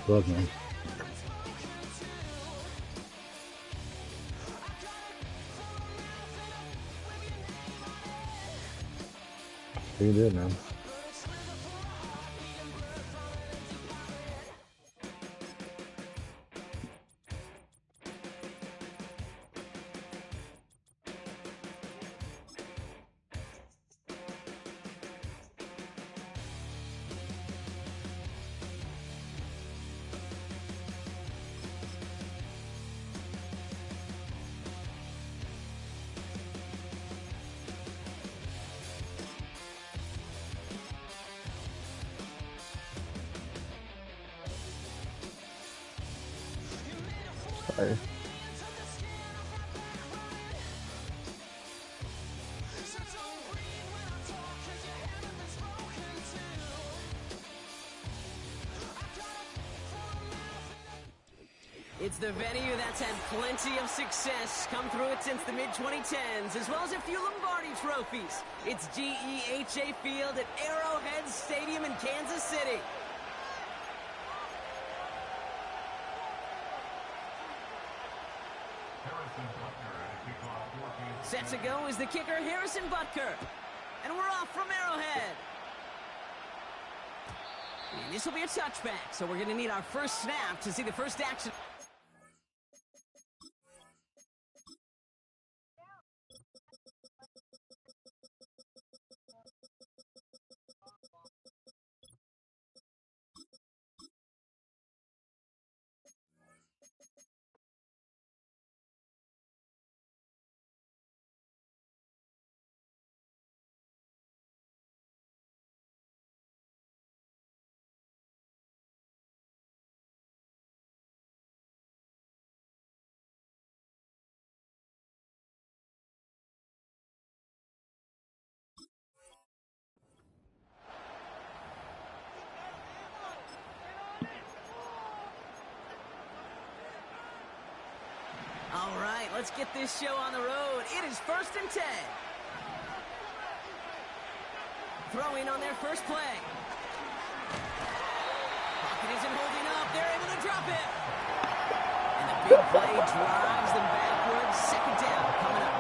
Love, man. You did, man. Sorry. It's the venue that's had plenty of success come through it since the mid-2010s, as well as a few Lombardi trophies. It's Chieeeeeeeefs Field at Arrowhead Stadium in Kansas City. Set to go is the kicker, Harrison Butker. And we're off from Arrowhead. And this will be a touchback, so we're going to need our first snap to see the first action. All right, let's get this show on the road. It is 1st and 10. Throwing on their first play. Pocket isn't holding up. They're able to drop it. And the big play drives them backwards. 2nd down coming up.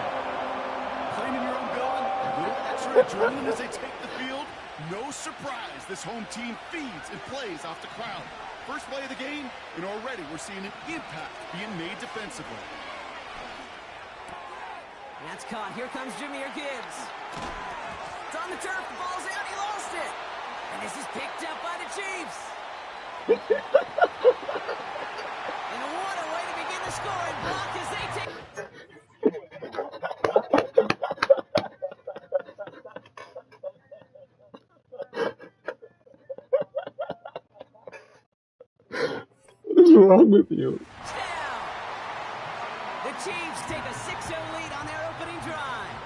Playing in your own building, a little extra adrenaline as they take the field. No surprise, this home team feeds and plays off the crowd. First play of the game, and already we're seeing an impact being made defensively. That's caught. Here comes Chieeeeeeeefs Gibbs. It's on the turf. The ball's out. He lost it. And this is picked up by the Chiefs. And what a way to begin the scoring block as they take... What is wrong with you? The Chiefs take a 6-0 lead on their opening drive.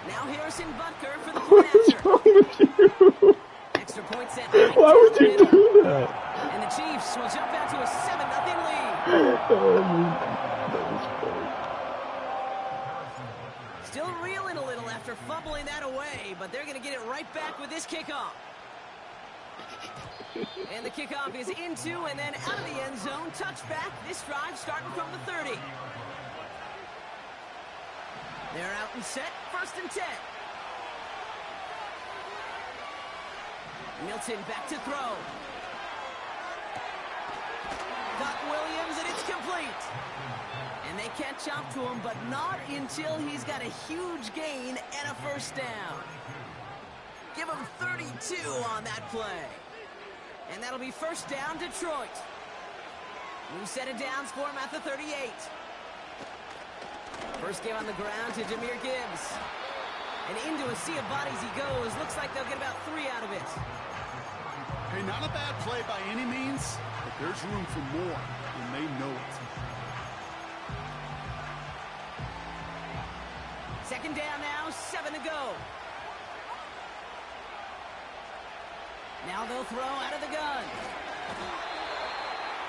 Now Harrison Butker for the point What's wrong with you? Extra point set. Why would you do that? And the Chiefs will jump out to a 7-0 lead. That was funny. Still reeling a little after fumbling that away, but they're going to get it right back with this kickoff. And the kickoff is into and then out of the end zone. Touchback. This drive starting from the 30. They're out and set. 1st and 10. Milton back to throw. Got Williams, and it's complete. And they catch up to him, but not until he's got a huge gain and a 1st down. Give him 32 on that play. And that'll be 1st down, Detroit. New set of downs for him at the 38. First game on the ground to Chieeeeeeefs Gibbs. And into a sea of bodies he goes. Looks like they'll get about 3 out of it. Hey, not a bad play by any means, but there's room for more, and they know it. 2nd down now, 7 to go. Now they'll throw out of the gun.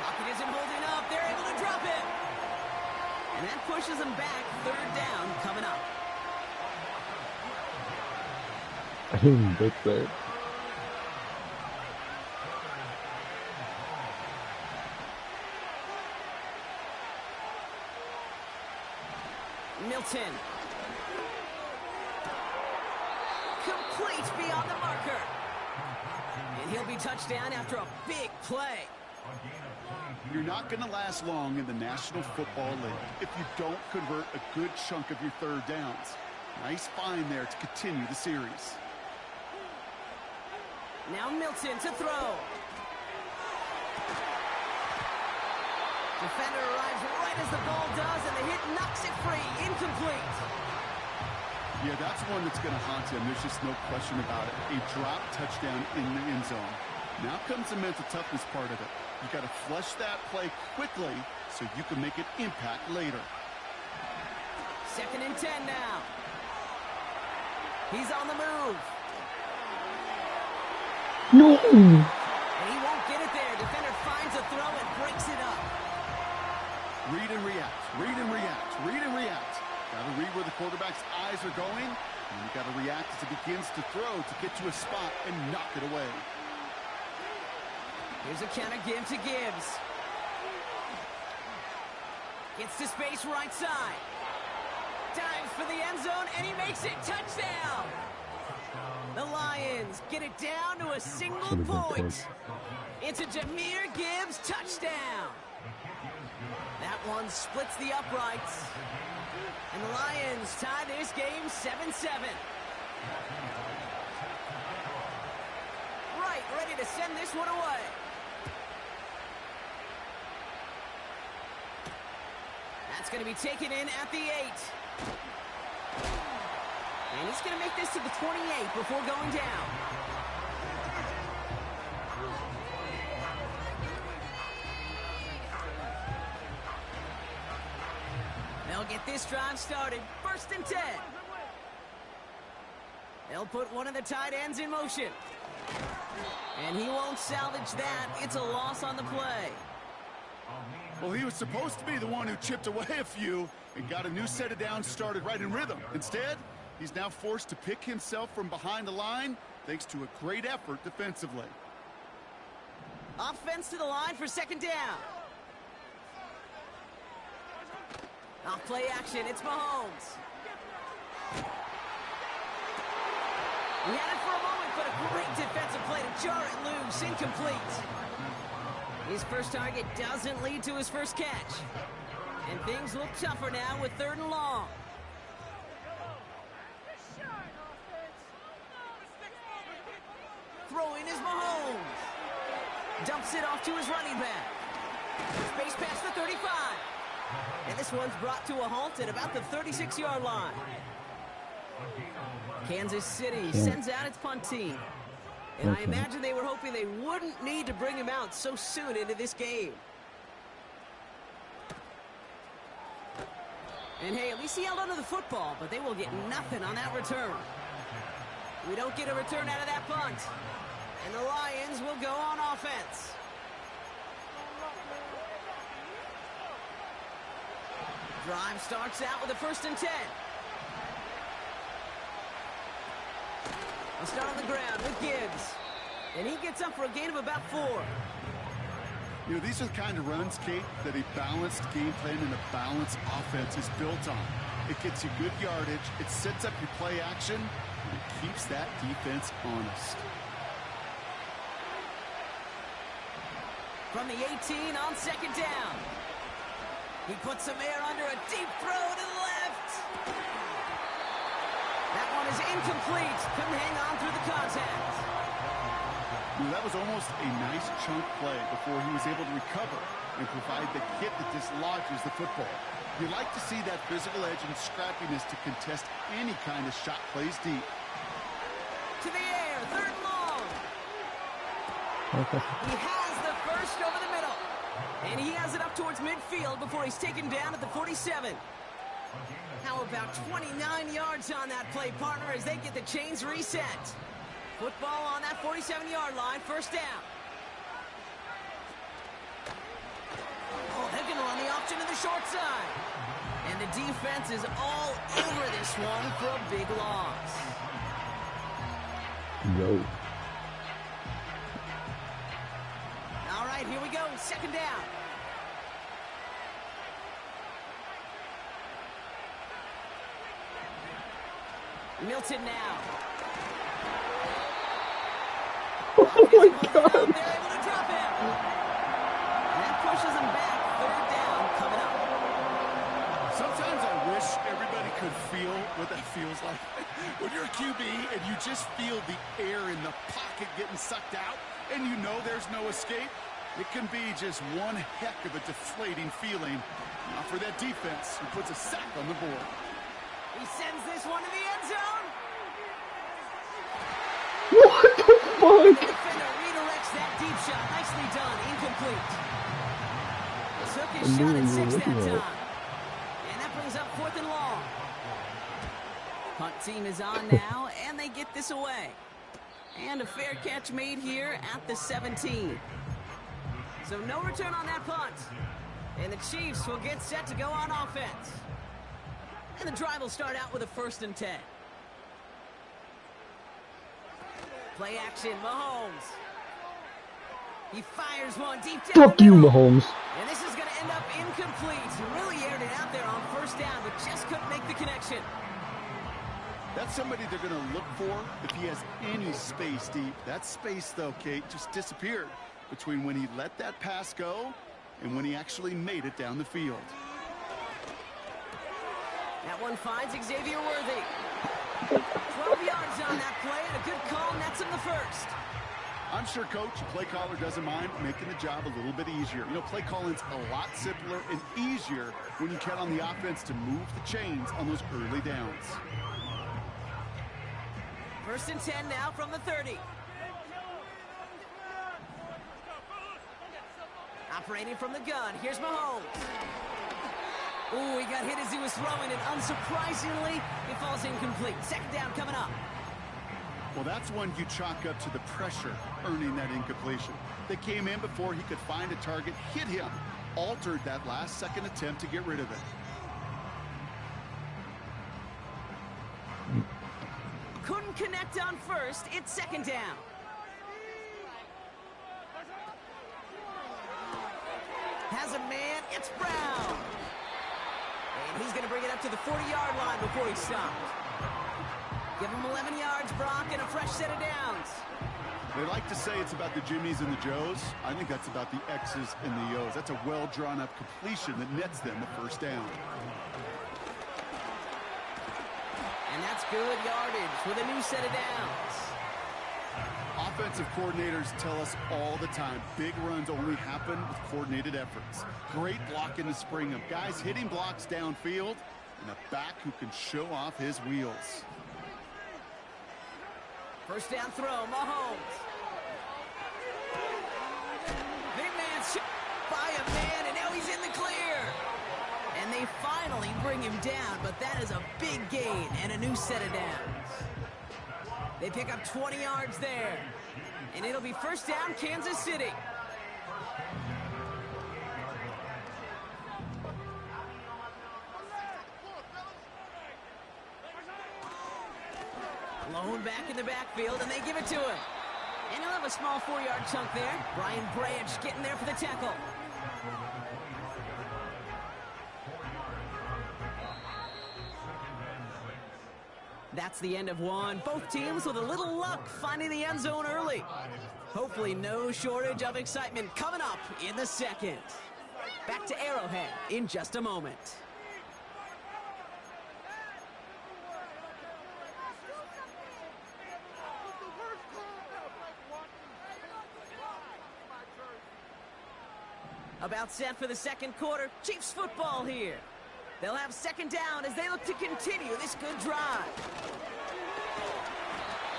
Pocket isn't holding up. They're able to drop it. And that pushes them back. 3rd down coming up. I didn't get that. Milton. Complete beyond the marker. And he'll be touchdown after a big play. You're not going to last long in the National Football League if you don't convert a good chunk of your third downs. Nice find there to continue the series. Now Milton to throw. Defender arrives right as the ball does, and the hit knocks it free. Incomplete. Yeah, that's one that's going to haunt him. There's just no question about it. A drop touchdown in the end zone. Now comes the mental toughness part of it. You got to flush that play quickly so you can make an impact later. 2nd and 10 now. He's on the move. No! And he won't get it there. Defender finds a throw and breaks it up. Read and react, read and react, read and react. Got to read where the quarterback's eyes are going, and you got to react as he begins to throw to get to a spot and knock it away. Here's a counter give to Gibbs. Gets to space right side. Dives for the end zone, and he makes it. Touchdown! The Lions get it down to a single point. It's a Jahmyr Gibbs touchdown. That one splits the uprights. And the Lions tie this game 7-7. Right, ready to send this one away. That's going to be taken in at the 8. And he's going to make this to the 28 before going down. They'll get this drive started. 1st and 10. They'll put one of the tight ends in motion. And he won't salvage that. It's a loss on the play. Well, he was supposed to be the one who chipped away a few and got a new set of downs started right in rhythm. Instead, he's now forced to pick himself from behind the line thanks to a great effort defensively. Offense to the line for 2nd down. Off play action, it's Mahomes. He had it for a moment, but a great defensive play to jar it loose. Incomplete. His first target doesn't lead to his first catch. And things look tougher now with 3rd and long. Throwing is Mahomes. Dumps it off to his running back. Space past the 35. And this one's brought to a halt at about the 36-yard line. Kansas City sends out its punt team. And I imagine they were hoping they wouldn't need to bring him out so soon into this game. And hey, at least he held onto the football, but they will get nothing on that return. We don't get a return out of that punt. And the Lions will go on offense. Drive starts out with a 1st and 10. I'll start on the ground with Gibbs. And he gets up for a gain of about 4. You know, these are the kind of runs, Kate, that a balanced game plan and a balanced offense is built on. It gets you good yardage, it sets up your play action, and it keeps that defense honest. From the 18 on 2nd down. He puts some air under a deep throw to the left. That one is incomplete. Couldn't hang on through the contact. Well, that was almost a nice chunk play before he was able to recover and provide the hit that dislodges the football. You like to see that physical edge and scrappiness to contest any kind of shot plays deep. To the air, 3rd and long. He has the first over the middle. And he has it up towards midfield before he's taken down at the 47. How about 29 yards on that play, partner, as they get the chains reset. Football on that 47-yard line, 1st down. Oh, they're going to run the option to the short side. And the defense is all over this one for a big loss. Yo. All right, here we go, 2nd down. Milton now. Oh my God. They're able to drop him. And that pushes him back. Third down coming up. Sometimes I wish everybody could feel what that feels like. When you're a QB and you just feel the air in the pocket getting sucked out and you know there's no escape, it can be just one heck of a deflating feeling. Now for that defense, who puts a sack on the board. He sends this one to the end zone. What the The fuck? defender redirects that deep shot. Nicely done. Incomplete. Took his shot at 6 that time. And that brings up 4th and long. Punt team is on now, and they get this away. And a fair catch made here at the 17. So no return on that punt. And the Chiefs will get set to go on offense. And the drive will start out with a 1st and 10. Play action, Mahomes. He fires one deep down. Fuck you, Mahomes. And this is going to end up incomplete. He really aired it out there on 1st down, but just couldn't make the connection. That's somebody they're going to look for if he has any space deep. That space, though, Kate, just disappeared between when he let that pass go and when he actually made it down the field. That one finds Xavier Worthy. 12 yards on that play, and a good call nets him the 1st. I'm sure, Coach, play caller doesn't mind making the job a little bit easier. You know, play calling's a lot simpler and easier when you count on the offense to move the chains on those early downs. 1st and 10 now from the 30. Operating from the gun, here's Mahomes. Ooh, he got hit as he was throwing, and unsurprisingly, it falls incomplete. 2nd down coming up. Well, that's one you chalk up to the pressure earning that incompletion. They came in before he could find a target, hit him, altered that last-second attempt to get rid of it. Couldn't connect on 1st. It's 2nd down. Has a man. It's Brown. And he's going to bring it up to the 40-yard line before he stops. Give him 11 yards, Brock, and a fresh set of downs. They like to say it's about the Jimmies and the Joes. I think that's about the X's and the O's. That's a well-drawn-up completion that nets them the 1st down. And that's good yardage with a new set of downs. Offensive coordinators tell us all the time, big runs only happen with coordinated efforts. Great blocking to spring them. Guys hitting blocks downfield, and a back who can show off his wheels. 1st down throw, Mahomes. Big man shot by a man, and now he's in the clear. And they finally bring him down, but that is a big gain and a new set of downs. They pick up 20 yards there, and it'll be 1st down, Kansas City. Lone back in the backfield, and they give it to him. And he'll have a small 4-yard chunk there. Brian Branch getting there for the tackle. That's the end of one. Both teams with a little luck finding the end zone early. Hopefully no shortage of excitement coming up in the 2nd. Back to Arrowhead in just a moment. About set for the 2nd quarter. Chiefs football here. They'll have 2nd down as they look to continue this good drive.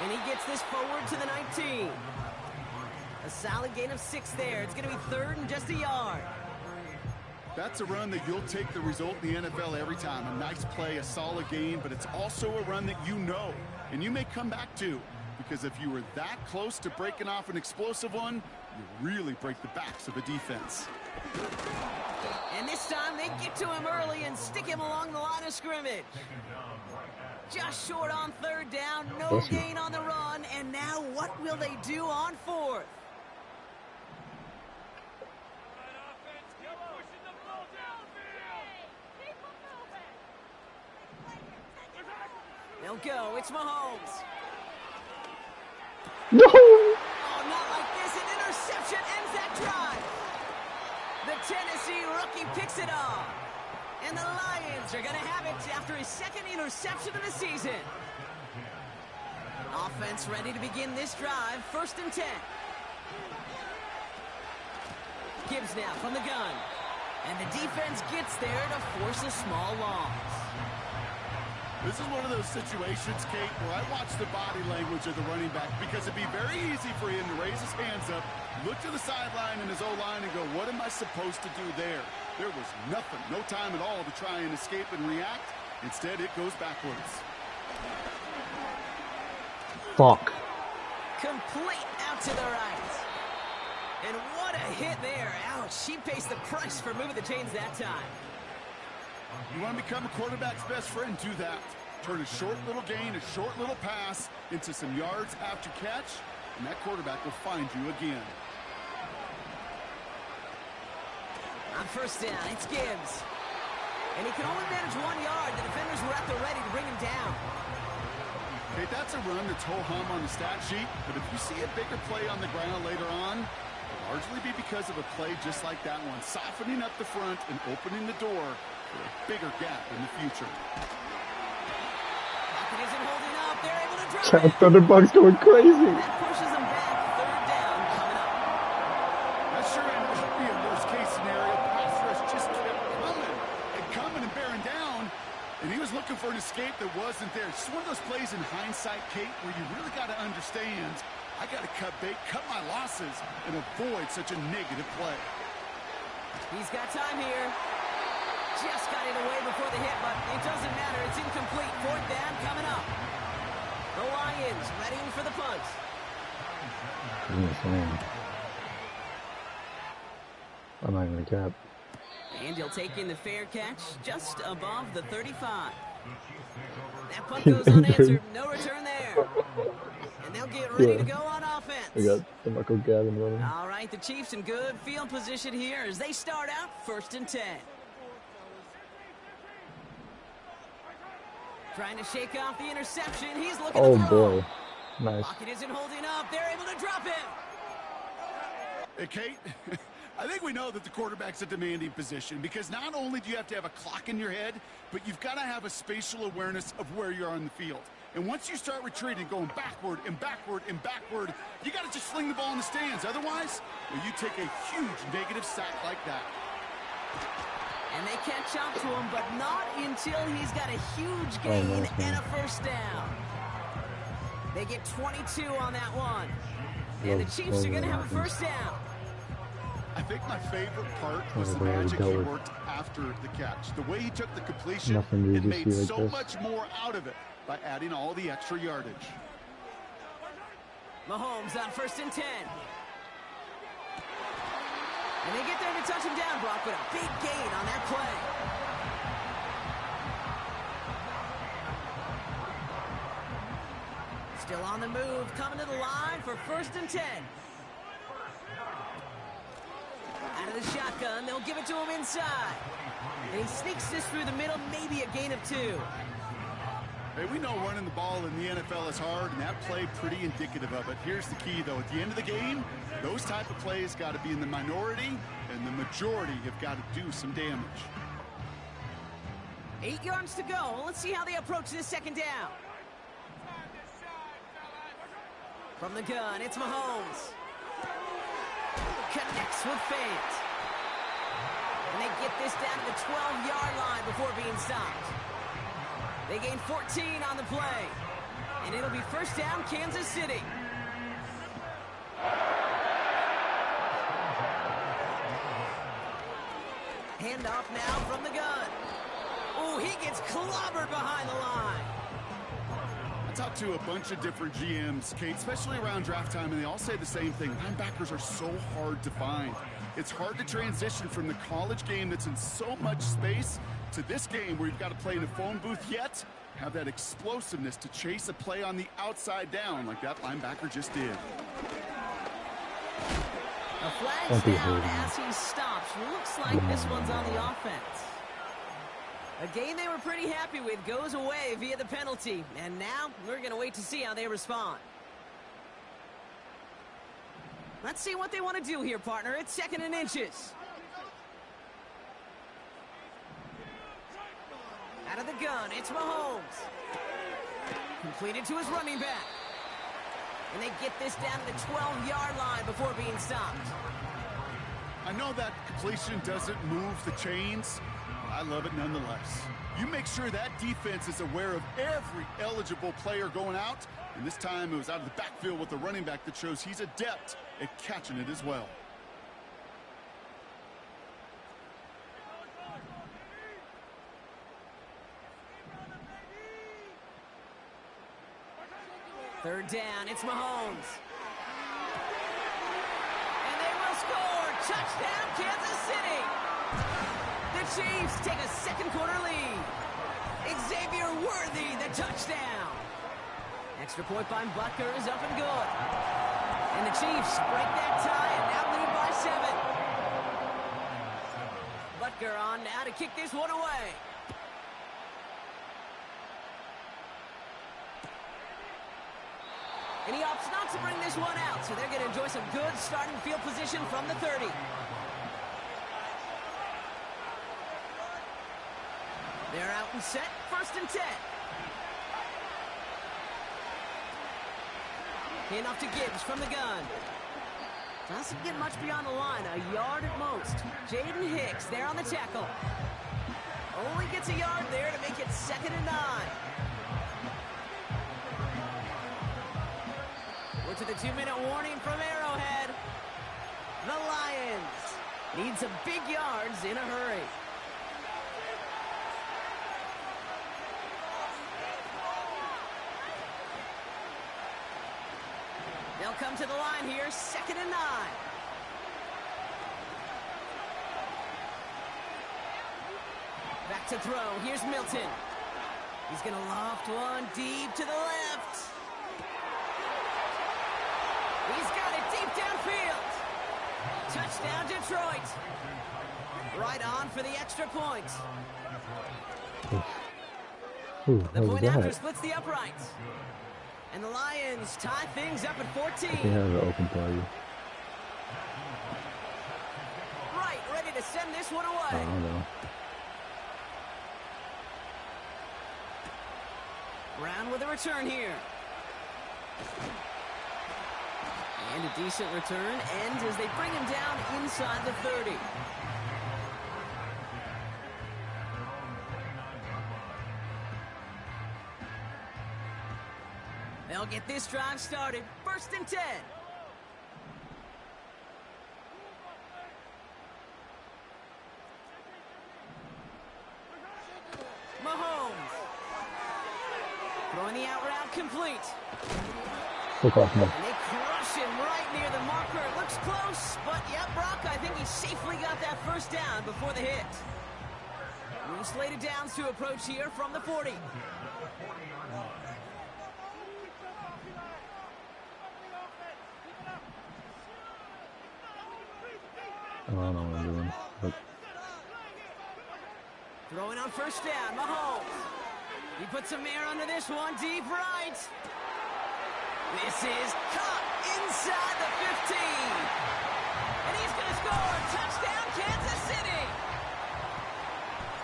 And he gets this forward to the 19. A solid gain of 6 there. It's going to be 3rd and just a yard. That's a run that you'll take the result in the NFL every time. A nice play, a solid gain, but it's also a run that you know, and you may come back to, because if you were that close to breaking off an explosive one, you really break the backs of the defense. And this time they get to him early and stick him along the line of scrimmage. Just short on 3rd down, no gain on the run, and now what will they do on 4th? They'll won't go. It's Mahomes. No! Oh, not like this. An interception ends that drive. The Tennessee rookie picks it off. And the Lions are going to have it after his second interception of the season. Offense ready to begin this drive. 1st and 10. Gibbs now from the gun. And the defense gets there to force a small loss. This is one of those situations, Kate, where I watch the body language of the running back because it'd be very easy for him to raise his hands up, look to the sideline in his O-line and go, what am I supposed to do there? There was nothing, no time at all to try and escape and react. Instead, it goes backwards. Fuck. Complete out to the right. And what a hit there. Ouch, she pays the price for moving the chains that time. You want to become a quarterback's best friend, do that. Turn a short little gain, a short little pass into some yards after catch, and that quarterback will find you again. On 1st down, it's Gibbs. And he can only manage 1 yard. The defenders were at the ready to bring him down. Okay, that's a run that's ho-hum on the stat sheet, but if you see a bigger play on the ground later on, it'll largely be because of a play just like that one, softening up the front and opening the door for a bigger gap in the future. Pocket isn't holding up. They're able to drop Chat it. Thunderbugs going crazy. That pushes them back. 3rd down coming up. That sure ain't going to be a worst-case scenario. Pass rush just kept coming and bearing down, and he was looking for an escape that wasn't there. It's one of those plays in hindsight, Kate, where you really got to understand, I got to cut bait, cut my losses, and avoid such a negative play. He's got time here. Just got it away before the hit, but it doesn't matter. It's incomplete. 4th down coming up. The Lions ready for the punt. I'm not gonna cap. And he'll take in the fair catch just above the 35. That punt goes unanswered. No return there. And they'll get ready to go on offense. We got the Michael Gavin running. All right, the Chiefs in good field position here as they start out 1st and 10. Trying to shake off the interception. He's looking to throw. Boy. Nice. Pocket isn't holding up. They're able to drop him. Hey, Kate, I think we know that the quarterback's a demanding position because not only do you have to have a clock in your head, but you've got to have a spatial awareness of where you are on the field. And once you start retreating, going backward and backward and backward, you got to just fling the ball in the stands. Otherwise, well, you take a huge negative sack like that. And they catch up to him, but not until he's got a huge gain and a 1st down. They get 22 on that one. And the Chiefs are going to have a 1st down. I think my favorite part was the magic he worked after the catch. The way he took the completion and made so much more out of it by adding all the extra yardage. Mahomes on 1st and 10. And they get there to touch him down, Brock, with a big gain on that play. Still on the move, coming to the line for 1st and 10. Out of the shotgun, they'll give it to him inside. And he sneaks this through the middle, maybe a gain of 2. Hey, we know running the ball in the NFL is hard, and that play pretty indicative of it. Here's the key, though. At the end of the game, those type of plays got to be in the minority, and the majority have got to do some damage. 8 yards to go. Let's see how they approach this 2nd down. From the gun, it's Mahomes. Connects with Fant. And they get this down to the 12-yard line before being stopped. They gain 14 on the play. And it'll be 1st down, Kansas City. Handoff now from the gun. Oh, he gets clobbered behind the line. I talked to a bunch of different GMs, Kate, especially around draft time, and they all say the same thing. Linebackers are so hard to find. It's hard to transition from the college game that's in so much space to this game where you've got to play in a phone booth, yet have that explosiveness to chase a play on the outside down like that linebacker just did. A flag's down as he stops. Looks like this one's on the offense. A game they were pretty happy with goes away via the penalty. And now we're going to wait to see how they respond. Let's see what they want to do here, partner. It's 2nd and inches. Out of the gun, it's Mahomes. Completed to his running back. And they get this down to the 12-yard line before being stopped. I know that completion doesn't move the chains. I love it nonetheless. You make sure that defense is aware of every eligible player going out. And this time it was out of the backfield with the running back that shows he's adept at catching it as well. Third down, it's Mahomes. And they will score. Touchdown, Kansas City. The Chiefs take a second quarter lead. Xavier Worthy, the touchdown. Extra point by Butker is up and good. And the Chiefs break that tie and now lead by 7. Butker on now to kick this one away. And he opts not to bring this one out, so they're going to enjoy some good starting field position from the 30. They're out and set, 1st and 10. Hand off to Gibbs from the gun. Doesn't get much beyond the line, a yard at most. Jaden Hicks there on the tackle. Only gets a yard there to make it 2nd and 9. To the 2-minute warning from Arrowhead. The Lions need some big yards in a hurry. They'll come to the line here, 2nd and 9. Back to throw, here's Milton. He's gonna loft one deep to the left. He's got it deep downfield. Touchdown, Detroit. Right on for the extra point. Ooh, The what was point after that? splits the uprights. And the Lions tie things up at 14. They have an open play. Right, ready to send this one I away. don't know. Brown with a return here. And a decent return ends as they bring him down inside the 30. They'll get this drive started. 1st and 10. Mahomes. Throwing the out route complete. Look off me. And they crush him right near the marker. It looks close, but yeah, Brock, I think he safely got that 1st down before the hit. New slated downs to approach here from the 40. I don't know what I'm doing. But Throwing on 1st down, Mahomes. He puts some air under this one, deep right. This is caught inside the 15. And he's going to score. Touchdown, Kansas City.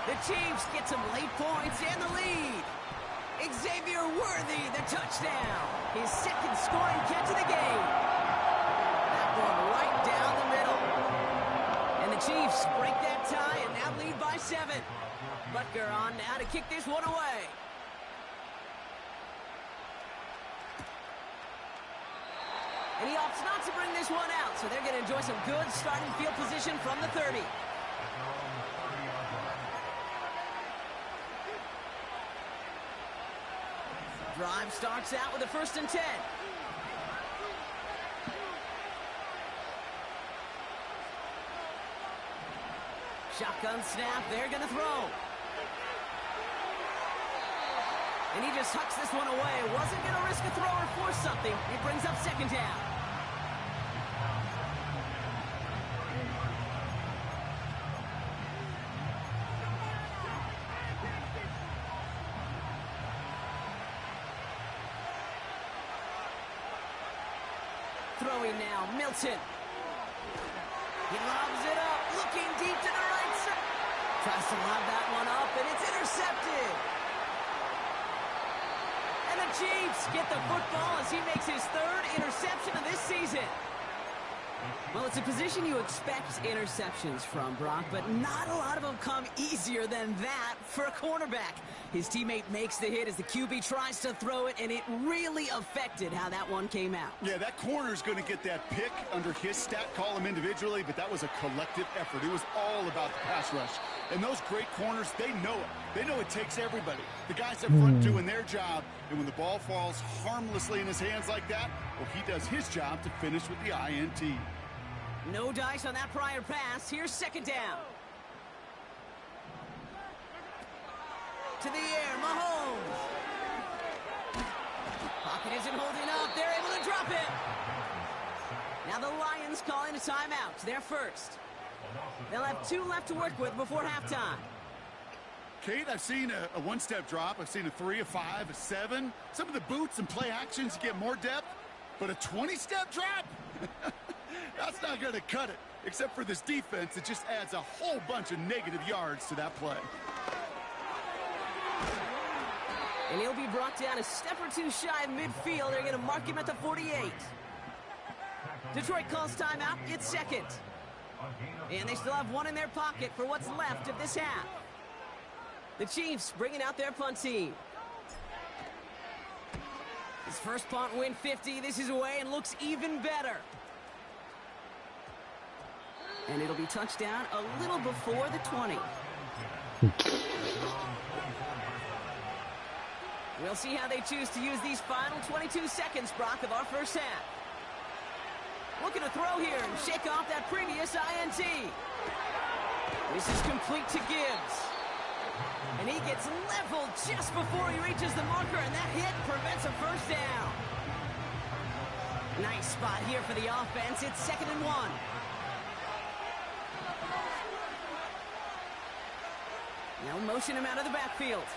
The Chiefs get some late points and the lead. Xavier Worthy, the touchdown. His 2nd scoring catch of the game. That one right down the middle. And the Chiefs break that tie and now lead by 7. Butker on now to kick this one away. And he opts not to bring this one out, so they're going to enjoy some good starting field position from the 30. Drive starts out with a 1st and 10. Shotgun snap, they're going to throw. And he just hucks this one away. Wasn't going to risk a throw or force something. It brings up 2nd down. Throwing now, Milton. He lobs it up, looking deep to the right side. Tries to lob that one up, and it's intercepted. And the Chiefs get the football as he makes his third interception of this season. Well, it's a position you expect interceptions from, Brock, but not a lot of them come easier than that for a cornerback. His teammate makes the hit as the QB tries to throw it, and it really affected how that one came out. Yeah, that corner's going to get that pick under his stat column individually, but that was a collective effort. It was all about the pass rush. And those great corners, they know it. They know it takes everybody. The guys up front doing their job, and when the ball falls harmlessly in his hands like that, well, he does his job to finish with the INT. No dice on that prior pass. Here's second down. To the air, Mahomes. Pocket isn't holding up. They're able to drop it. Now the Lions calling a timeout. They're first. They'll have 2 left to work with before halftime. Kate, I've seen a one-step drop. I've seen a 3, a 5, a 7. Some of the boots and play actions, you get more depth. But a 20-step drop? That's not going to cut it. Except for this defense, it just adds a whole bunch of negative yards to that play. And he'll be brought down a step or 2 shy of midfield. They're going to mark him at the 48. Detroit calls timeout. It's second. And they still have 1 in their pocket for what's left of this half. The Chiefs bringing out their punt team. His first punt win 50. This is away and looks even better. And it'll be touchdown a little before the 20. We'll see how they choose to use these final 22 seconds, Brock, of our first half. Looking to throw here and shake off that previous INT. This is complete to Gibbs. And he gets leveled just before he reaches the marker, and that hit prevents a first down. Nice spot here for the offense. It's 2nd and 1. Now motion him out of the backfield.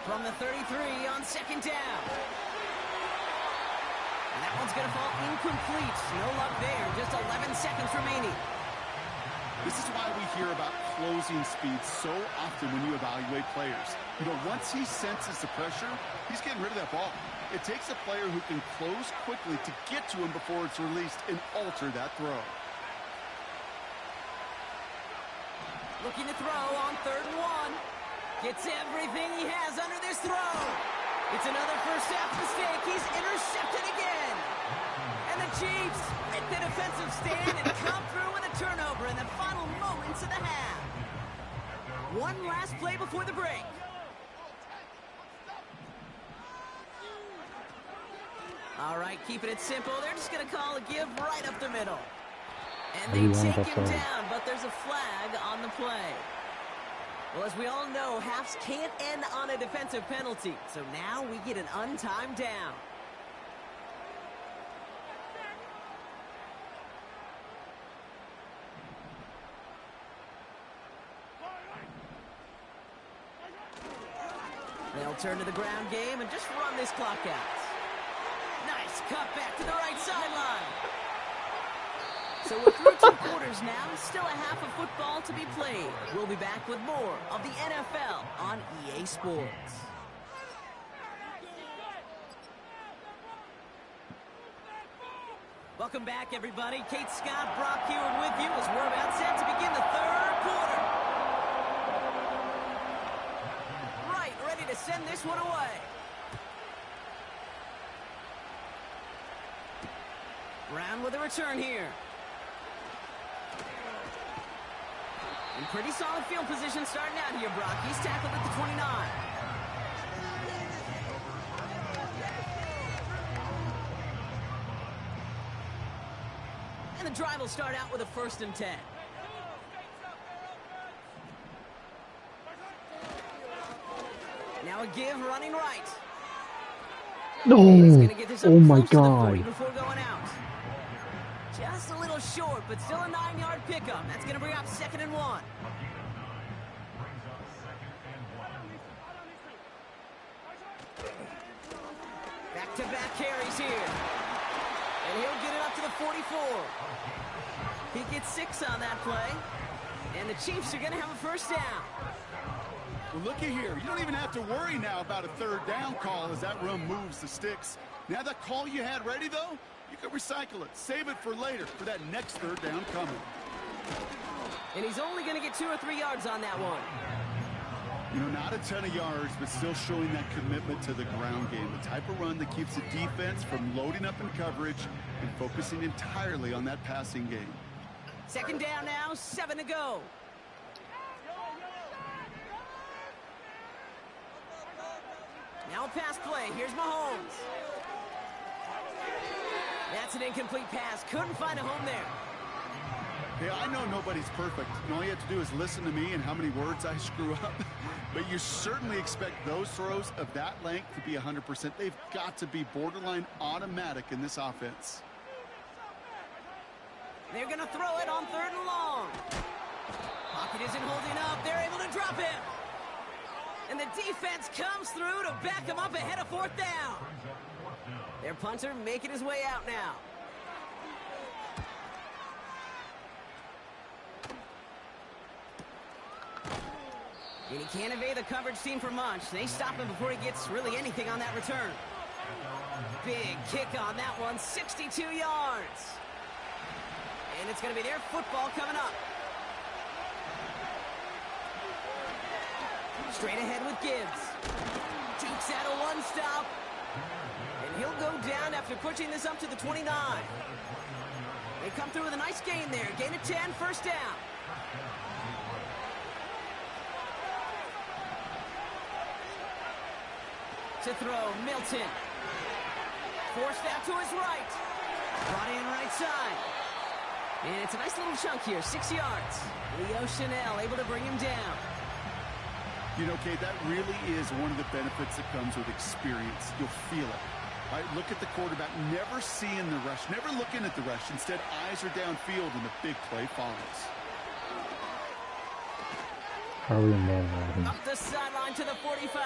From the 33 on 2nd down. And that one's going to fall incomplete. No luck there. Just 11 seconds remaining. This is why we hear about closing speed so often when you evaluate players. You know, once he senses the pressure, he's getting rid of that ball. It takes a player who can close quickly to get to him before it's released and alter that throw. Looking to throw on 3rd and 1. Gets everything he has under this throw. It's another first half mistake. He's intercepted again. And the Chiefs make the defensive stand and come through with a turnover in the final moments of the half. One last play before the break. All right, keeping it simple. They're just going to call a give right up the middle. And they take him down, but there's a flag on the play. Well, as we all know, halves can't end on a defensive penalty. So now we get an untimed down. They'll turn to the ground game and just run this clock out. Nice cut back to the right sideline. So we're through 2 quarters now, still a half of football to be played. We'll be back with more of the NFL on EA Sports. Welcome back, everybody. Kate Scott, Brock here with you as we're about set to begin the 3rd quarter. Right, ready to send this one away. Brown with a return here. In pretty solid field position starting out here, Brock. He's tackled at the 29. And the drive will start out with a 1st and 10. Now a give running right. No! Oh my God. Before going out. Just a little short, but still a 9-yard pickup. That's going to bring up 2nd and 1. Back Back-to-back carries here. And he'll get it up to the 44. He gets 6 on that play. And the Chiefs are going to have a first down. Well, looky here. You don't even have to worry now about a third down call as that run moves the sticks. Now that call you had ready, though, you can recycle it. Save it for later for that next third down coming. And he's only going to get 2 or 3 yards on that one. You know, not a ton of yards, but still showing that commitment to the ground game. The type of run that keeps the defense from loading up in coverage and focusing entirely on that passing game. Second down now, 7 to go. Now a pass play. Here's Mahomes. That's an incomplete pass. Couldn't find a home there. Hey, I know nobody's perfect, and all you have to do is listen to me and how many words I screw up. But you certainly expect those throws of that length to be 100%. They've got to be borderline automatic in this offense. They're going to throw it on 3rd and long. Pocket isn't holding up. They're able to drop him. And the defense comes through to back him up ahead of 4th down. Their punter making his way out now. And he can't evade the coverage team for much. They stop him before he gets really anything on that return. Big kick on that one, 62 yards. And it's going to be their football coming up. Straight ahead with Gibbs. Takes out a 1-stop. And he'll go down after pushing this up to the 29. They come through with a nice gain there. Gain of 10, first down. To throw, Milton. Forced out to his right. Brought in right side. And it's a nice little chunk here, 6 yards. Leo Chanel able to bring him down. You know, Kate, that really is one of the benefits that comes with experience. You'll feel it. All right, look at the quarterback, never seeing the rush, never looking at the rush. Instead, eyes are downfield, and the big play follows. How are we in man riding? Up the sideline to the 45.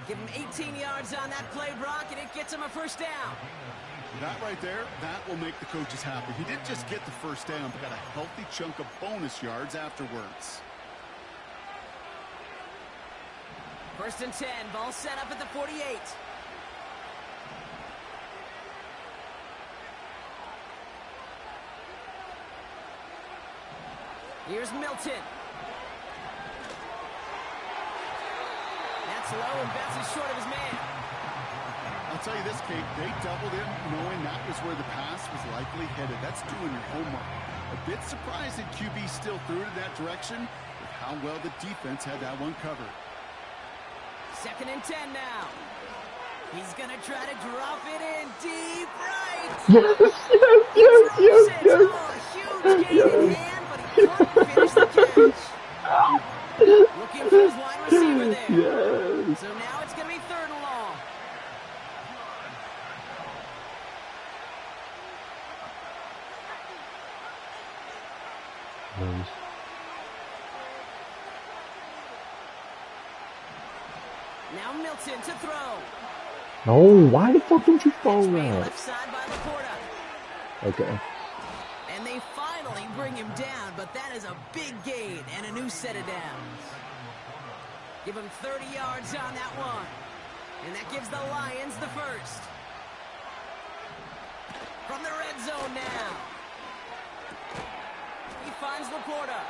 Give him 18 yards on that play, Brock, and it gets him a first down. That right there, that will make the coaches happy. He didn't just get the first down, but got a healthy chunk of bonus yards afterwards. 1st and 10, ball set up at the 48. Here's Milton. That's low and bounces short of his man. I'll tell you this, Kate, they doubled him knowing that was where the pass was likely headed. That's doing your homework. A bit surprised that QB still threw it in that direction with how well the defense had that one covered. 2nd and 10 now. He's going to try to drop it in deep right. Yes. Oh, huge gain in hand, but he couldn't finish the catch. Looking for his wide receiver there. Yes. So now it's going to be 3rd and long. Nice. Now Milton to throw. No, why the fuck don't you throw Made that? left side by Laporta. Okay. And they finally bring him down, but that is a big gain and a new set of downs. Give him 30 yards on that one. And that gives the Lions the first. From the red zone now. He finds Laporta.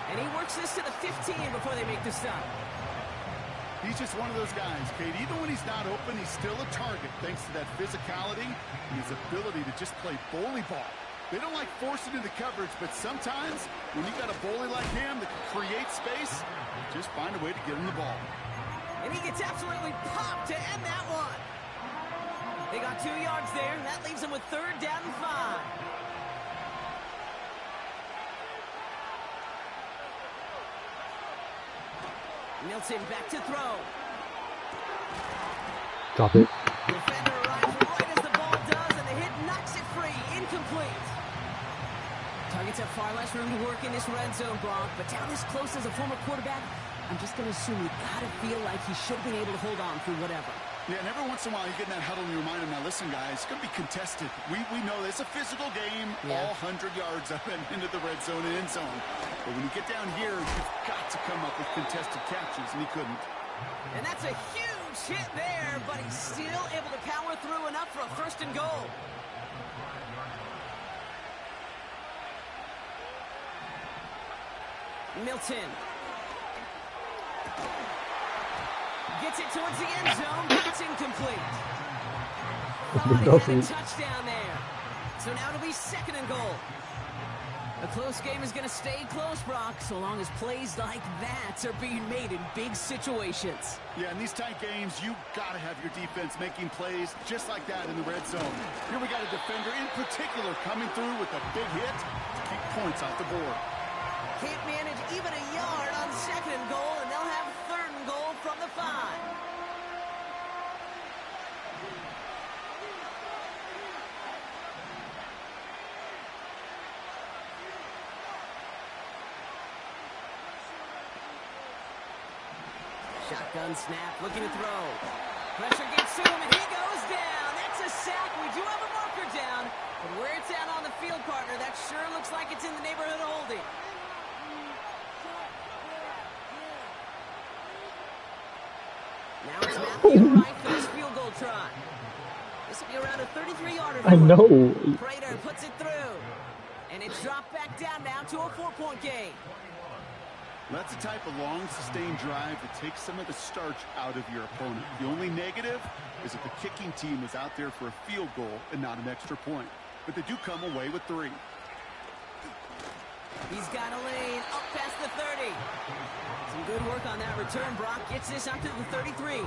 And he works this to the 15 before they make the stop. He's just one of those guys, Kate. Even when he's not open, he's still a target thanks to that physicality and his ability to just play bully ball. They don't like forcing into coverage, but sometimes when you got a bully like him that can create space, just find a way to get him the ball. And he gets absolutely popped to end that one. They got 2 yards there. That leaves them with 3rd down and 5. Milton back to throw. Drop it. Defender arrives right as the ball does, and the hit knocks it free. Incomplete. Targets have far less room to work in this red zone, Brock, but down this close as a former quarterback, I'm just going to assume you got to feel like he should have been able to hold on through whatever. Yeah, and every once in a while you get in that huddle and you remind them, now listen, guys, it's going to be contested. We know it's a physical game, all 100 yards up and into the red zone and end zone. But when you get down here, you've got to come up with contested catches, and he couldn't. And that's a huge hit there, but he's still able to power through enough for a 1st and goal. Milton. Gets it towards the end zone, but it's incomplete. Thought he had a touchdown there. So now it'll be 2nd and goal. A close game is going to stay close, Brock, so long as plays like that are being made in big situations. Yeah, in these tight games, you got to have your defense making plays just like that in the red zone. Here we got a defender in particular coming through with a big hit to keep points off the board. Can't manage even a yard on 2nd and goal, and they'll have 3rd and goal from the 5. Shotgun snap, looking to throw. Pressure gets to him, and he goes down. That's a sack. We do have a marker down, but where it's at on the field, partner, that sure looks like it's in the neighborhood of holding. Now it's Matthew Wright for this field goal try. This will be around a 33-yarder. I know. Prater puts it through. And it's dropped back down now to a 4-point game. That's the type of long, sustained drive that takes some of the starch out of your opponent. The only negative is that the kicking team is out there for a field goal and not an extra point. But they do come away with 3. He's got a lane up past the 30. Some good work on that return. Brock gets this up to the 33.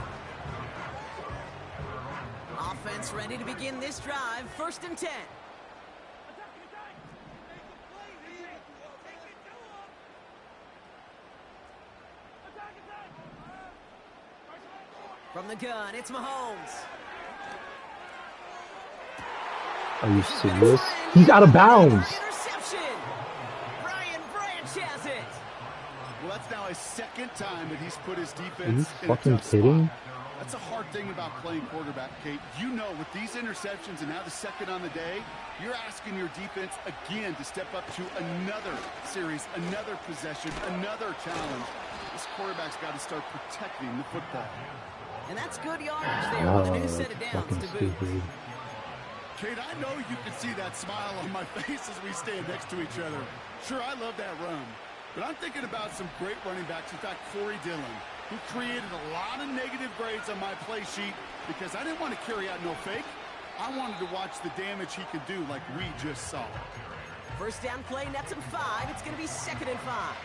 Offense ready to begin this drive. 1st and 10. From the gun, it's Mahomes. Are you serious? He's out of bounds. Well, that's now his 2nd time that he's put his Are you defense in a fucking tough kidding? spot. That's a hard thing about playing quarterback, Kate. You know, with these interceptions and now the 2nd on the day, you're asking your defense again to step up to another series, another possession, another challenge. This quarterback's got to start protecting the football. And that's good yardage there with a new set of downs fucking to boot. stupid. Kate, I know you can see that smile on my face as we stand next to each other. Sure, I love that run. But I'm thinking about some great running backs. In fact, Corey Dillon, who created a lot of negative grades on my play sheet because I didn't want to carry out no fake. I wanted to watch the damage he could do like we just saw. 1st down play, nets him 5. It's going to be 2nd and 5.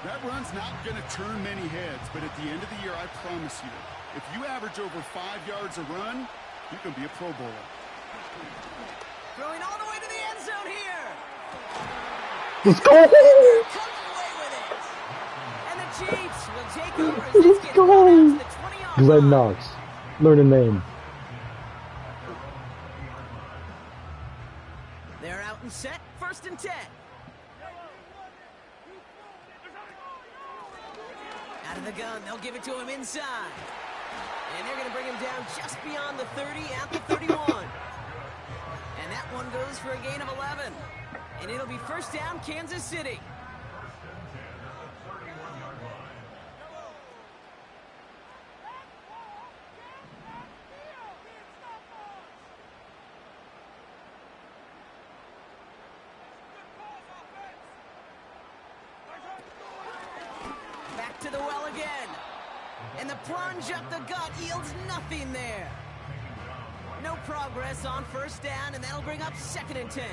That run's not going to turn many heads, but at the end of the year, I promise you, if you average over 5 yards a run, you can be a Pro Bowler. Throwing all the way to the end zone here. Let's go! Comes away with it. And the Chiefs will take over as this gets brought out to the 20-yard Glenn line. Knox. Learn a name. They're out and set. 1st and 10. Out of the gun, they'll give it to him inside. And they're going to bring him down just beyond the 30 at the 31. And that one goes for a gain of 11. And it'll be 1st down, Kansas City. Back to the well again. And the plunge up the gut yields nothing there. No progress on 1st down, and that'll bring up 2nd and 10.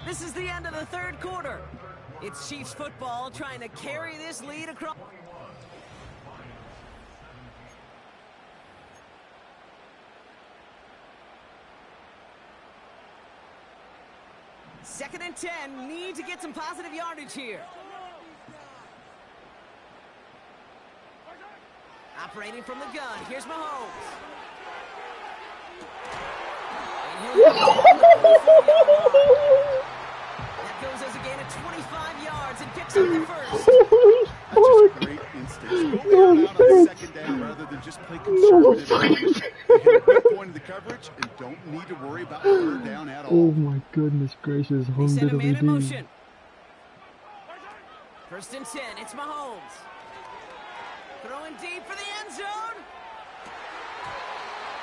This is the end of the 3rd quarter. It's Chiefs football trying to carry this lead across. Second and 10, need to get some positive yardage here. Operating from the gun, here's Mahomes. And that goes as a gain of take the first. Holy That's just fuck! great instincts. Go No bail out on offense. second down rather than just play No conservative. fucking They hit a weak point of the coverage and don't need to worry about third down at Oh all. my goodness gracious, They home send a did man in we motion. First and 10, it's Mahomes. Throwing deep for the end zone.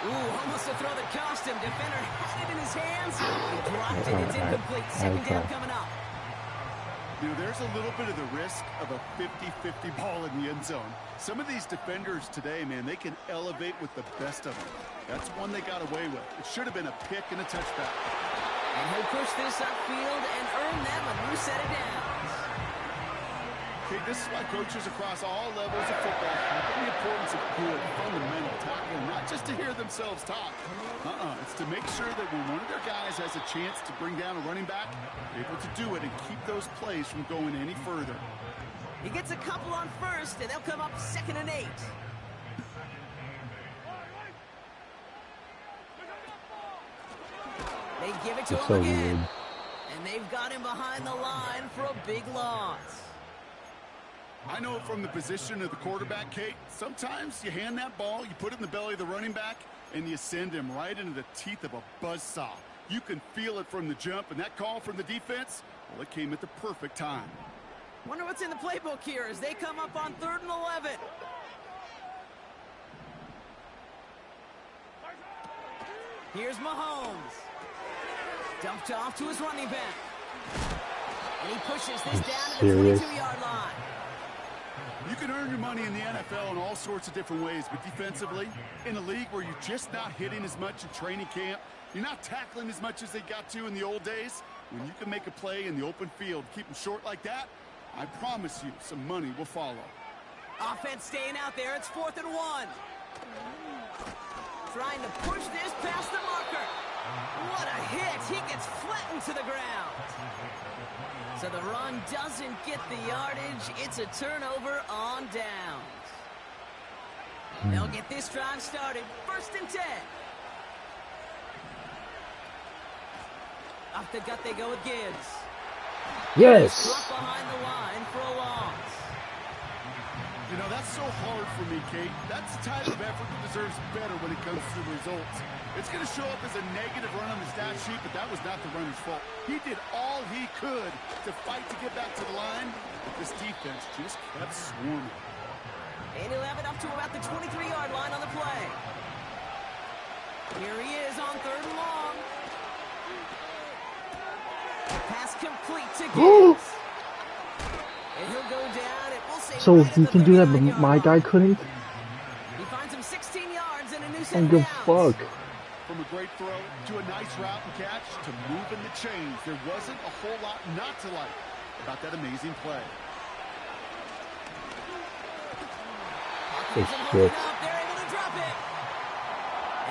Ooh, almost a throw that cost him. Defender had it in his hands. He dropped it. It's incomplete. Second down coming up. You know, there's a little bit of the risk of a 50-50 ball in the end zone. Some of these defenders today, man, they can elevate with the best of them. That's one they got away with. It should have been a pick and a touchback. And he'll push this upfield and earn them a new set of downs. Okay, this is why coaches across all levels of football have the importance of good, fundamental tackling, not just to hear themselves talk. It's to make sure that when one of their guys has a chance to bring down a running back, they're able to do it and keep those plays from going any further. He gets a couple on first, and they'll come up 2nd and 8. They give it to him so again. weird. And they've got him behind the line for a big loss. I know from the position of the quarterback, Kate, sometimes you hand that ball, you put it in the belly of the running back, and you send him right into the teeth of a buzzsaw. You can feel it from the jump, and that call from the defense, well, it came at the perfect time. Wonder what's in the playbook here as they come up on 3rd and 11. Here's Mahomes. Dumped off to his running back. And he pushes this down to the 22-yard line. You can earn your money in the NFL in all sorts of different ways, but defensively, in a league where you're just not hitting as much in training camp, you're not tackling as much as they got to in the old days, when you can make a play in the open field, keep them short like that, I promise you some money will follow. Offense staying out there. It's 4th and 1. Trying to push this past the marker. What a hit. He gets flattened to the ground. So the run doesn't get the yardage. It's a turnover on downs. They'll get this drive started. 1st and 10. Off the gut they go with Gibbs. Yes! Drop behind the line for a loss. You know, that's so hard for me, Kate. That's the type of effort that deserves better when it comes to the results. It's going to show up as a negative run on the stat sheet, but that was not the runner's fault. He did all he could to fight to get back to the line, but this defense just kept swarming. And he'll have it up to about the 23-yard line on the play. Here he is on 3rd and long. Pass complete to Gibbs. And he'll go down. It will save So right he at the can do that, but 39-yard my guy line. couldn't? He finds him 16 yards and a new I set don't of give a downs. fuck. From a great throw to a nice route and catch to moving the chains, there wasn't a whole lot not to like about that amazing play. Oh, Holding shit. up, they're able to drop it.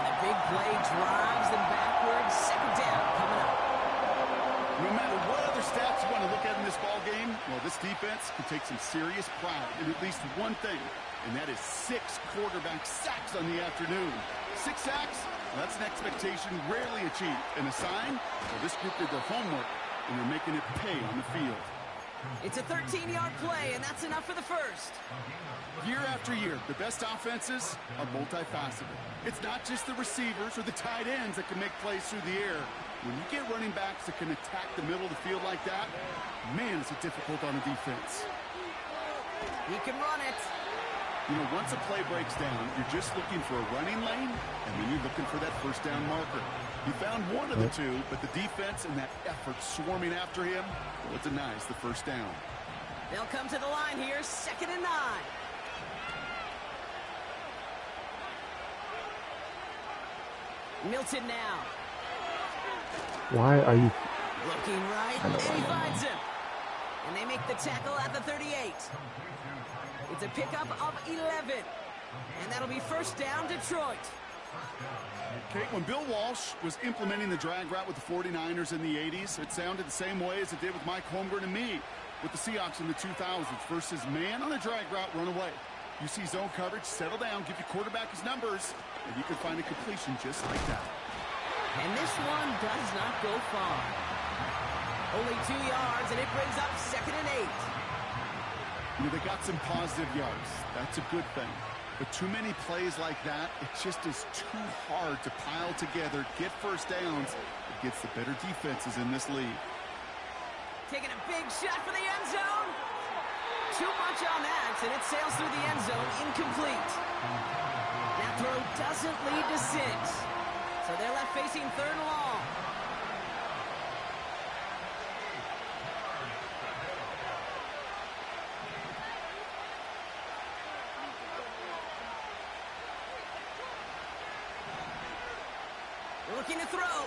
And the big play drives them backwards. 2nd down coming up. No matter what other stats you want to look at in this ball game, well, this defense can take some serious pride in at least one thing, and that is 6 quarterback sacks on the afternoon. 6 sacks, well, that's an expectation rarely achieved. And a sign, well, this group did their homework, and they're making it pay on the field. It's a 13-yard play, and that's enough for the first. Year after year, the best offenses are multifaceted. It's not just the receivers or the tight ends that can make plays through the air. When you get running backs that can attack the middle of the field like that, man, is it difficult on a defense. He can run it. You know, once a play breaks down, you're just looking for a running lane, and then you're looking for that 1st down marker. He found one of the two, but the defense and that effort swarming after him, well, it denies the 1st down. They'll come to the line here, 2nd and 9. Milton now. Why are you... Looking right, and he finds him. And they make the tackle at the 38. It's a pickup of 11. And that'll be 1st down, Detroit. Kate, when Bill Walsh was implementing the drag route with the 49ers in the 80s, it sounded the same way as it did with Mike Holmgren and me with the Seahawks in the 2000s versus man on the drag route, run away. You see zone coverage, settle down, give your quarterback his numbers, and you can find a completion just like that. And this one does not go far. Only 2 yards, and it brings up 2nd and 8. You know, they got some positive yards. That's a good thing. But too many plays like that, it just is too hard to pile together, get first downs against the better defenses in this league. Taking a big shot for the end zone. Too much on that, and it sails through the end zone, incomplete. That throw doesn't lead to 6. So they're left facing 3rd and long. Looking to throw.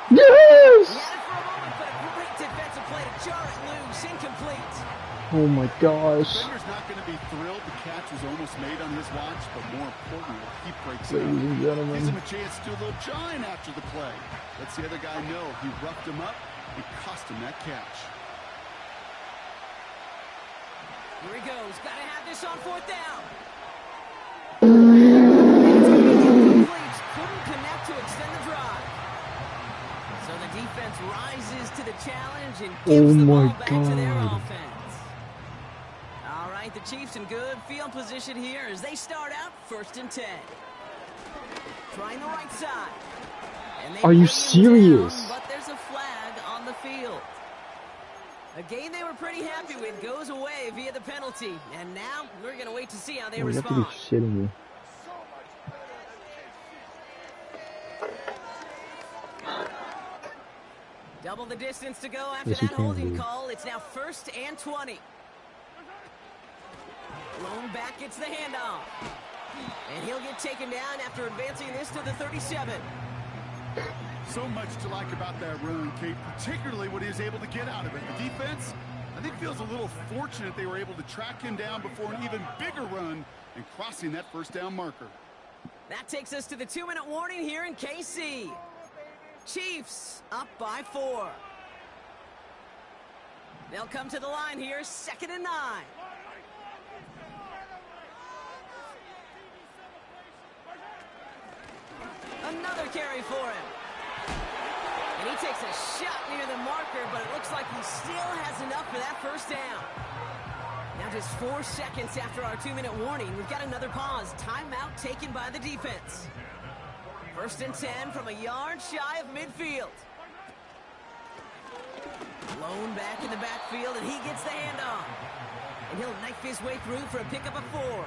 Yes! He had it for a moment, but a great defensive play to jar it loose. Incomplete. Oh my gosh. Defender's not going to be thrilled the catch was almost made on his watch, but more importantly, he breaks it Ladies up. and gentlemen. Gives him a chance to do a little jawing after the play. Lets the other guy know he roughed him up and cost him that catch. Here he goes. Got to have this on 4th down. Couldn't connect to extend the drive. So the defense rises to the challenge and gives the ball back to their offense. All right, the Chiefs in good field position here as they start out 1st and 10. Trying the right side. And they Are you bring him serious? down, but there's a flag on the field. A game they were pretty happy with goes away via the penalty. And now we're going to wait to see how they You have to respond. be shitting me. Double the distance to go after Yes, you that can, holding dude. call. It's now 1st and 20. Lone back gets the handoff. And he'll get taken down after advancing this to the 37. So much to like about that run, Kate, particularly what he was able to get out of it. The defense, I think, feels a little fortunate they were able to track him down before an even bigger run and crossing that 1st down marker. That takes us to the 2-minute warning here in KC. Chiefs up by 4. They'll come to the line here, 2nd and 9. Another carry for him. And he takes a shot near the marker, but it looks like he still has enough for that 1st down. Now just 4 seconds after our 2-minute warning, we've got another pause. Timeout taken by the defense. 1st and 10 from a yard shy of midfield. Lone back in the backfield, and he gets the handoff. And he'll knife his way through for a pickup of 4.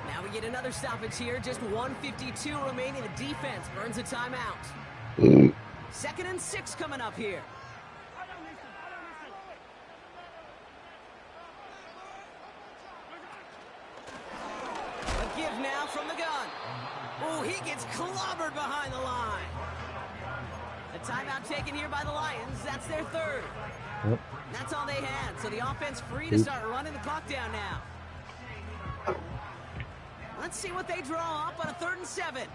Now we get another stoppage here. Just 1:52 remaining. The defense earns a timeout. 2nd and 6 coming up here. A give now from the gun. Oh, he gets clobbered behind the line. A timeout taken here by the Lions. That's their 3rd. Yep. That's all they had. So the offense free to start running the clock down now. Let's see what they draw up on a 3rd and 7.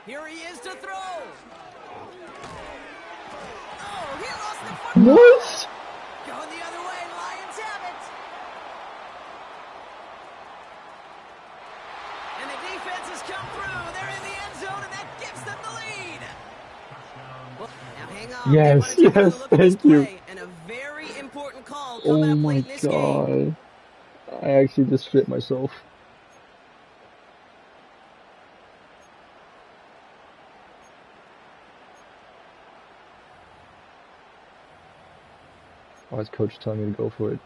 Here he is to throw. Oh, he lost the football. What? Going the other way, Lions have it. And the defense has come through. They're in the end zone, and that gives them the lead. Well, now hang on. Yes, They wanna take another yes, look at this thank you. play, and a very important call coming Oh up my late in this game. god. I actually just shit myself. Why is coach telling me to go for it?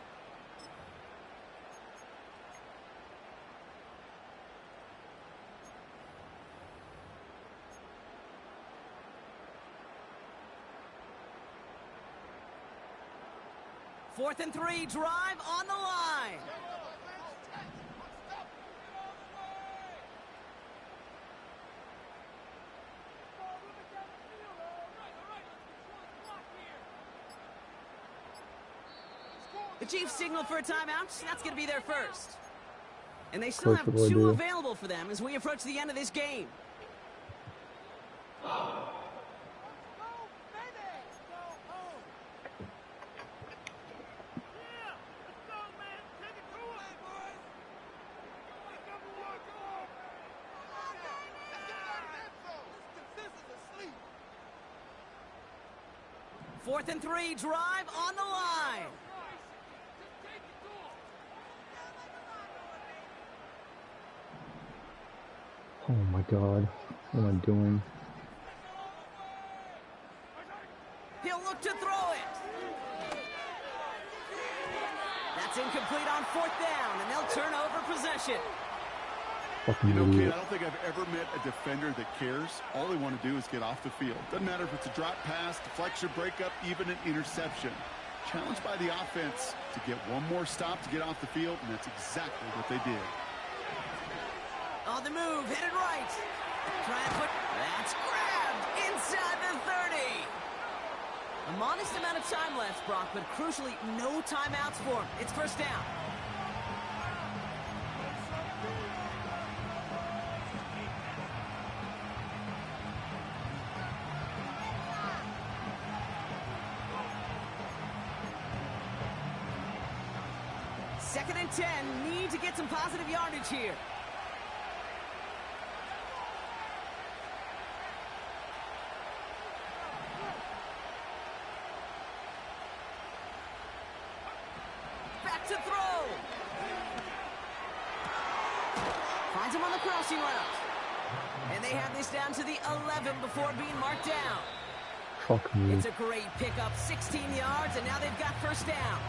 Fourth and 3, drive on the line. The Chiefs signal for a timeout. That's going to be their first. And they still Coach, have what do I 2 do? available for them as we approach the end of this game. 4th and 3, drive on the line. Oh my God, what am I doing? He'll look to throw it. That's incomplete on 4th down, and they'll turn over possession. Fucking You know, kid, idiot. I don't think I've ever met a defender that cares. All they want to do is get off the field. Doesn't matter if it's a drop pass, deflection, breakup, even an interception. Challenged by the offense to get one more stop to get off the field, and that's exactly what they did. On the move, headed right. Trying to put... That's grabbed inside the 30. A modest amount of time left, Brock, but crucially, no timeouts for him. It's 1st down. Second and 10, need to get some positive yardage here. Back to throw. Finds him on the crossing route. And they have this down to the 11 before being marked down. Fuck me. It's a great pickup, 16 yards, and now they've got 1st down.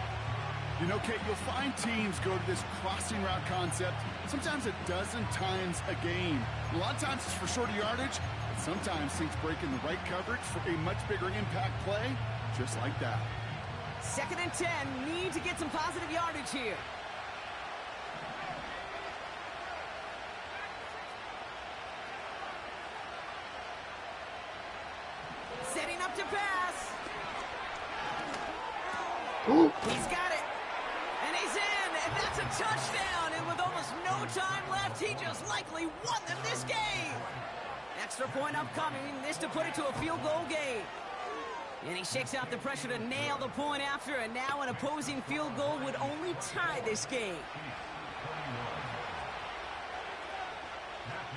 You know, Kate, you'll find teams go to this crossing route concept sometimes a dozen times a game. A lot of times it's for shorter yardage, but sometimes teams break in the right coverage for a much bigger impact play, just like that. 2nd and 10, need to get some positive yardage here. Setting up to pass. He's got it. And he's in, and that's a touchdown. And with almost no time left, he just likely won them this game. Extra point upcoming, this to put it to a field goal game. And he shakes out the pressure to nail the point after, and now an opposing field goal would only tie this game.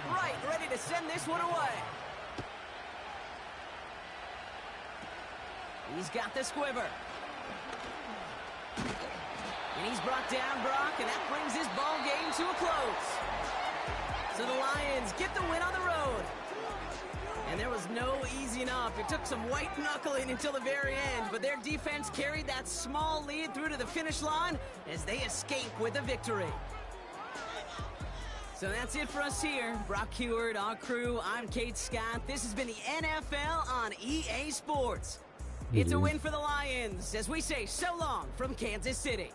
Right, ready to send this one away. He's got the squiver. And he's brought down, Brock, and that brings this ball game to a close. So the Lions get the win on the road. And there was no easing up. It took some white knuckling until the very end, but their defense carried that small lead through to the finish line as they escape with a victory. So that's it for us here. Brock Huard, our crew, I'm Kate Scott. This has been the NFL on EA Sports. It's a win for the Lions as we say so long from Kansas City.